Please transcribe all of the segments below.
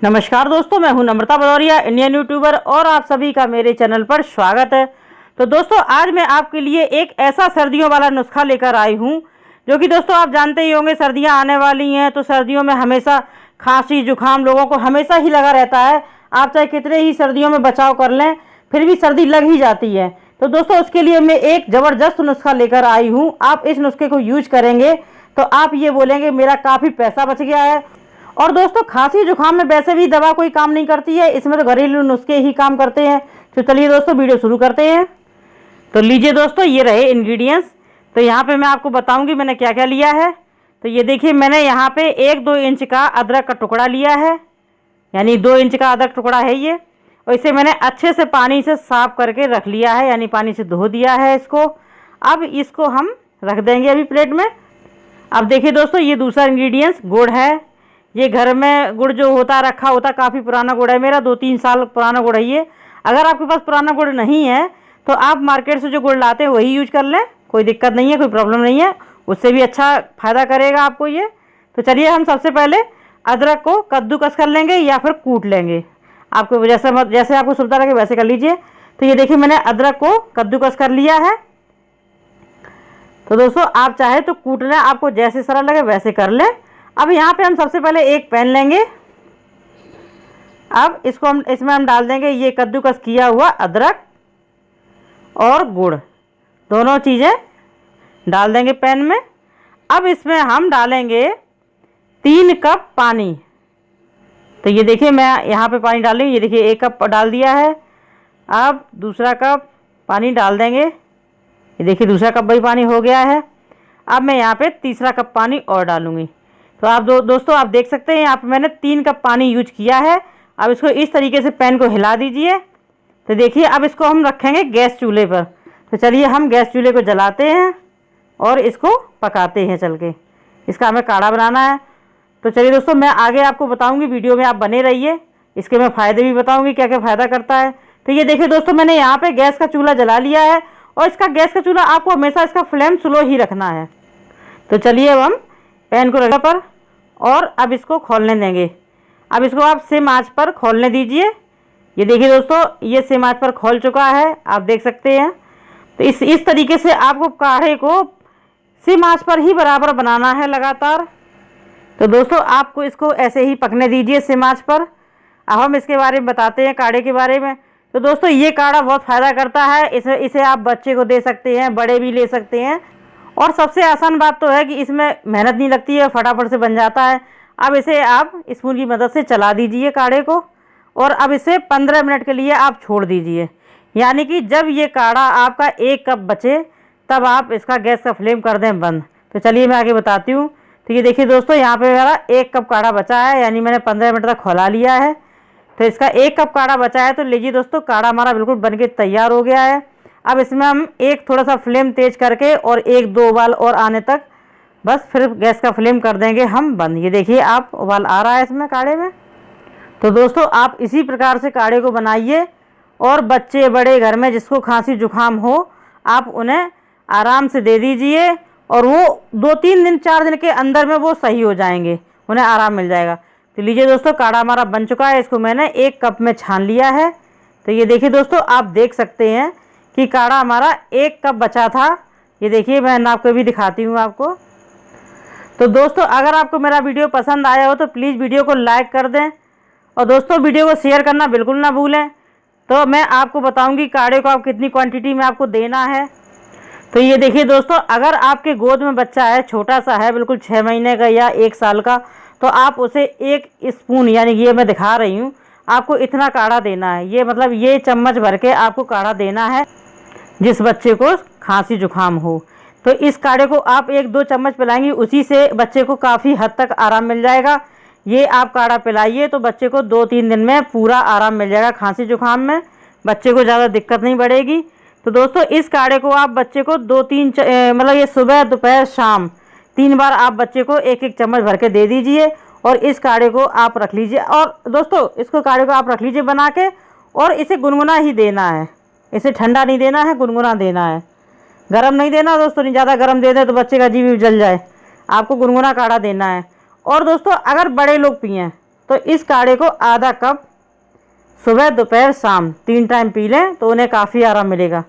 नमस्कार दोस्तों, मैं हूं नम्रता भदौरिया, इंडियन यूट्यूबर, और आप सभी का मेरे चैनल पर स्वागत है। तो दोस्तों, आज मैं आपके लिए एक ऐसा सर्दियों वाला नुस्खा लेकर आई हूं जो कि दोस्तों आप जानते ही होंगे, सर्दियां आने वाली हैं तो सर्दियों में हमेशा खांसी जुकाम लोगों को हमेशा ही लगा रहता है। आप चाहे कितने ही सर्दियों में बचाव कर लें फिर भी सर्दी लग ही जाती है। तो दोस्तों, उसके लिए मैं एक ज़बरदस्त नुस्खा लेकर आई हूँ। आप इस नुस्खे को यूज करेंगे तो आप ये बोलेंगे मेरा काफ़ी पैसा बच गया है। और दोस्तों, खांसी जुकाम में वैसे भी दवा कोई काम नहीं करती है, इसमें तो घरेलू नुस्खे ही काम करते हैं। तो चलिए दोस्तों, वीडियो शुरू करते हैं। तो लीजिए दोस्तों, ये रहे इंग्रेडिएंट्स। तो यहाँ पे मैं आपको बताऊंगी मैंने क्या क्या लिया है। तो ये देखिए, मैंने यहाँ पे 1-2 इंच का अदरक का टुकड़ा लिया है, यानी 2 इंच का अदरक टुकड़ा है ये। और इसे मैंने अच्छे से पानी से साफ करके रख लिया है, यानी पानी से धो दिया है इसको। अब इसको हम रख देंगे अभी प्लेट में। अब देखिए दोस्तों, ये दूसरा इंग्रेडिएंट्स गुड़ है। ये घर में गुड़ जो होता रखा होता, काफ़ी पुराना गुड़ है मेरा, 2-3 साल पुराना गुड़ है ये। अगर आपके पास पुराना गुड़ नहीं है तो आप मार्केट से जो गुड़ लाते हैं वही यूज कर लें, कोई दिक्कत नहीं है, कोई प्रॉब्लम नहीं है, उससे भी अच्छा फ़ायदा करेगा आपको ये। तो चलिए, हम सबसे पहले अदरक को कद्दूकस कर लेंगे या फिर कूट लेंगे, आपको जैसे आपको सुविधा लगे वैसे कर लीजिए। तो ये देखिए, मैंने अदरक को कद्दूकस कर लिया है। तो दोस्तों, आप चाहे तो कूट लें, आपको जैसे सरल लगे वैसे कर लें। अब यहाँ पे हम सबसे पहले एक पैन लेंगे। अब इसमें हम डाल देंगे ये कद्दूकस किया हुआ अदरक और गुड़, दोनों चीज़ें डाल देंगे पैन में। अब इसमें हम डालेंगे 3 कप पानी। तो ये देखिए, मैं यहाँ पे पानी डाल रही हूँ। ये देखिए, 1 कप डाल दिया है। अब दूसरा कप पानी डाल देंगे। ये देखिए, दूसरा कप भी पानी हो गया है। अब मैं यहाँ पे तीसरा कप पानी और डालूँगी। तो आप दोस्तों, आप देख सकते हैं यहाँ पे मैंने 3 कप पानी यूज किया है। अब इसको इस तरीके से पैन को हिला दीजिए। तो देखिए, अब इसको हम रखेंगे गैस चूल्हे पर। तो चलिए, हम गैस चूल्हे को जलाते हैं और इसको पकाते हैं चल के। इसका हमें काढ़ा बनाना है। तो चलिए दोस्तों, मैं आगे आपको बताऊँगी, वीडियो में आप बने रहिए। इसके मैं फ़ायदे भी बताऊँगी क्या क्या फ़ायदा करता है। तो ये देखिए दोस्तों, मैंने यहाँ पर गैस का चूल्हा जला लिया है। और इसका गैस का चूल्हा आपको हमेशा इसका फ्लेम स्लो ही रखना है। तो चलिए, अब हम पैन को रखने पर और अब इसको खोलने देंगे। अब इसको आप सिम आंच पर खोलने दीजिए। ये देखिए दोस्तों, ये सिम आंच पर खोल चुका है, आप देख सकते हैं। तो इस तरीके से आपको काढ़े को सिम आंच पर ही बराबर बनाना है लगातार। तो दोस्तों, आपको इसको ऐसे ही पकने दीजिए सिम आंच पर। अब हम इसके बारे में बताते हैं, काढ़े के बारे में। तो दोस्तों, ये काढ़ा बहुत फ़ायदा करता है। इसे आप बच्चे को दे सकते हैं, बड़े भी ले सकते हैं। और सबसे आसान बात तो है कि इसमें मेहनत नहीं लगती है, फटाफट से बन जाता है। अब इसे आप स्पून की मदद से चला दीजिए काढ़े को, और अब इसे 15 मिनट के लिए आप छोड़ दीजिए। यानी कि जब ये काढ़ा आपका 1 कप बचे तब आप इसका गैस का फ्लेम कर दें बंद। तो चलिए, मैं आगे बताती हूँ। तो ये देखिए दोस्तों, यहाँ पे मेरा 1 कप काढ़ा बचा है, यानी मैंने 15 मिनट तक खौला लिया है। तो इसका 1 कप काढ़ा बचा है। तो लीजिए दोस्तों, काढ़ा हमारा बिल्कुल बन के तैयार हो गया है। अब इसमें हम थोड़ा सा फ्लेम तेज करके और 1-2 उबाल और आने तक बस फिर गैस का फ्लेम कर देंगे हम बंद। ये देखिए, आप उबाल आ रहा है इसमें काढ़े में। तो दोस्तों, आप इसी प्रकार से काढ़े को बनाइए और बच्चे बड़े घर में जिसको खांसी जुकाम हो, आप उन्हें आराम से दे दीजिए और वो 2-3 दिन 4 दिन के अंदर में वो सही हो जाएंगे, उन्हें आराम मिल जाएगा। तो लीजिए दोस्तों, काढ़ा हमारा बन चुका है। इसको मैंने 1 कप में छान लिया है। तो ये देखिए दोस्तों, आप देख सकते हैं कि काढ़ा हमारा 1 कप बचा था। ये देखिए, मैं नाप के भी दिखाती हूँ आपको। तो दोस्तों, अगर आपको मेरा वीडियो पसंद आया हो तो प्लीज़ वीडियो को लाइक कर दें, और दोस्तों वीडियो को शेयर करना बिल्कुल ना भूलें। तो मैं आपको बताऊंगी काढ़े को आप कितनी क्वांटिटी में आपको देना है। तो ये देखिए दोस्तों, अगर आपके गोद में बच्चा है, छोटा सा है, बिल्कुल 6 महीने का या 1 साल का, तो आप उसे 1 स्पून, यानी ये मैं दिखा रही हूँ, आपको इतना काढ़ा देना है। ये मतलब ये चम्मच भर के आपको काढ़ा देना है जिस बच्चे को खांसी जुकाम हो। तो इस काढ़े को आप 1-2 चम्मच पिलाएंगी, उसी से बच्चे को काफ़ी हद तक आराम मिल जाएगा। ये आप काढ़ा पिलाइए तो बच्चे को 2-3 दिन में पूरा आराम मिल जाएगा खांसी जुकाम में, बच्चे को ज़्यादा दिक्कत नहीं बढ़ेगी। तो दोस्तों, इस काढ़े को आप बच्चे को 2-3 मतलब ये सुबह दोपहर शाम 3 बार आप बच्चे को 1-1 चम्मच भर के दे दीजिए। और इस काढ़े को आप रख लीजिए। और दोस्तों, इसको काढ़े को आप रख लीजिए बना के, और इसे गुनगुना ही देना है, इसे ठंडा नहीं देना है, गुनगुना देना है, गरम नहीं देना दोस्तों। नहीं ज़्यादा गरम दे दें तो बच्चे का जी भी जल जाए, आपको गुनगुना काढ़ा देना है। और दोस्तों, अगर बड़े लोग पिएँ तो इस काढ़े को आधा कप सुबह दोपहर शाम 3 टाइम पी लें तो उन्हें काफ़ी आराम मिलेगा।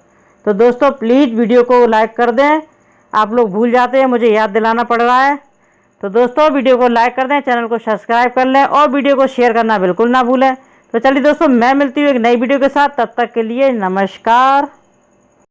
तो दोस्तों प्लीज़ वीडियो को लाइक कर दें, आप लोग भूल जाते हैं, मुझे याद दिलाना पड़ रहा है। तो दोस्तों वीडियो को लाइक कर दें, चैनल को सब्सक्राइब कर लें और वीडियो को शेयर करना बिल्कुल ना भूलें। तो चलिए दोस्तों, मैं मिलती हूँ एक नई वीडियो के साथ, तब तक के लिए नमस्कार।